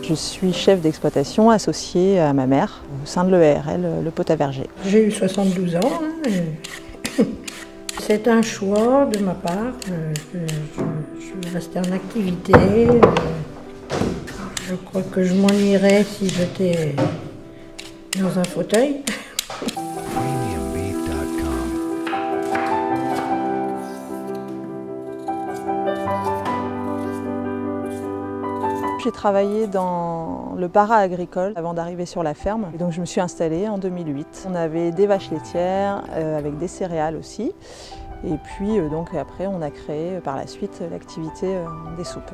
Je suis chef d'exploitation associée à ma mère au sein de l'EARL, le Pot-à-Verger. J'ai eu 72 ans. C'est un choix de ma part. Je vais rester en activité. Je crois que je m'ennuierais si j'étais dans un fauteuil. J'ai travaillé dans le para-agricole avant d'arriver sur la ferme. Et donc je me suis installée en 2008. On avait des vaches laitières avec des céréales aussi. Et puis donc après on a créé par la suite l'activité des soupes.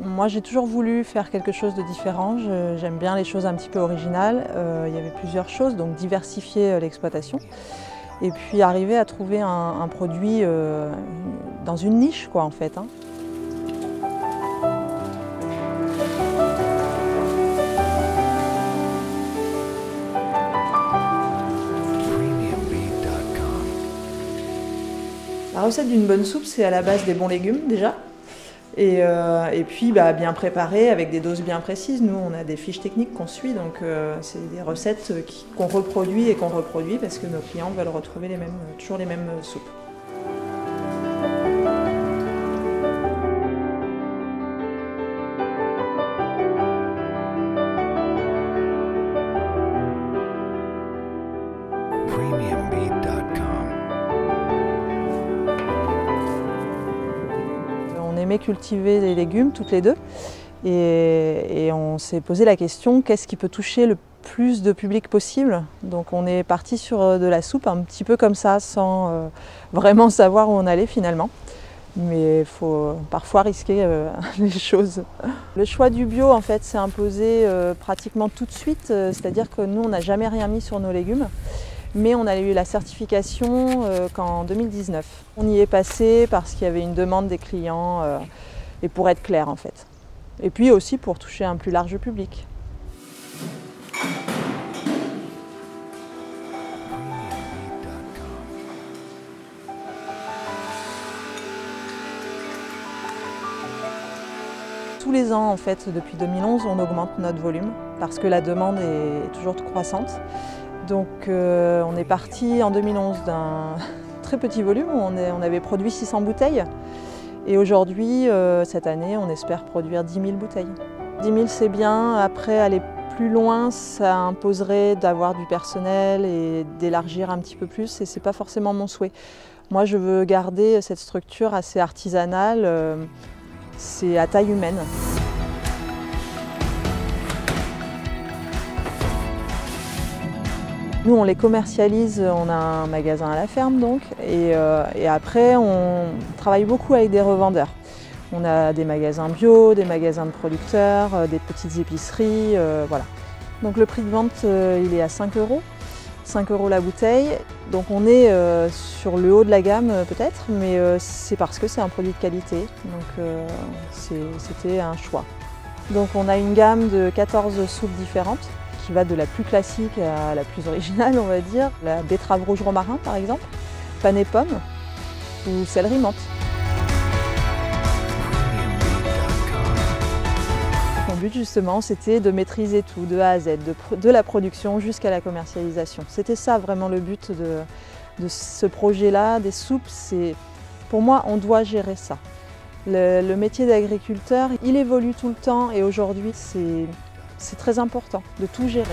Moi j'ai toujours voulu faire quelque chose de différent. J'aime bien les choses un petit peu originales. Il y avait plusieurs choses, donc diversifier l'exploitation. Et puis arriver à trouver un produit dans une niche quoi en fait. La recette d'une bonne soupe, c'est à la base des bons légumes déjà, et puis bien préparé avec des doses bien précises. Nous, on a des fiches techniques qu'on suit, donc c'est des recettes qu'on reproduit parce que nos clients veulent retrouver toujours les mêmes soupes. On aimait cultiver les légumes toutes les deux et on s'est posé la question qu'est-ce qui peut toucher le plus de public possible. Donc on est parti sur de la soupe un petit peu comme ça sans vraiment savoir où on allait finalement. Mais il faut parfois risquer les choses. Le choix du bio en fait s'est imposé pratiquement tout de suite, c'est-à-dire que nous on n'a jamais rien mis sur nos légumes. Mais on a eu la certification qu'en 2019. On y est passé parce qu'il y avait une demande des clients et pour être clair en fait. Et puis aussi pour toucher un plus large public. Tous les ans en fait, depuis 2011, on augmente notre volume parce que la demande est toujours croissante. Donc on est parti en 2011 d'un très petit volume, on avait produit 600 bouteilles et aujourd'hui, cette année, on espère produire 10 000 bouteilles. 10 000 c'est bien, après aller plus loin, ça imposerait d'avoir du personnel et d'élargir un petit peu plus et c'est pas forcément mon souhait. Moi je veux garder cette structure assez artisanale, c'est à taille humaine. Nous, on les commercialise, on a un magasin à la ferme donc, et après on travaille beaucoup avec des revendeurs. On a des magasins bio, des magasins de producteurs, des petites épiceries, voilà. Donc le prix de vente, il est à 5 €, 5 € la bouteille. Donc on est sur le haut de la gamme peut-être, mais c'est parce que c'est un produit de qualité, donc c'était un choix. Donc on a une gamme de 14 soupes différentes, qui va de la plus classique à la plus originale, on va dire. La betterave rouge romarin, par exemple, panais pomme ou céleri menthe. Mon but, justement, c'était de maîtriser tout, de A à Z, de la production jusqu'à la commercialisation. C'était ça, vraiment, le but de ce projet-là, des soupes. Pour moi, on doit gérer ça. Le métier d'agriculteur, il évolue tout le temps et aujourd'hui, c'est très important de tout gérer.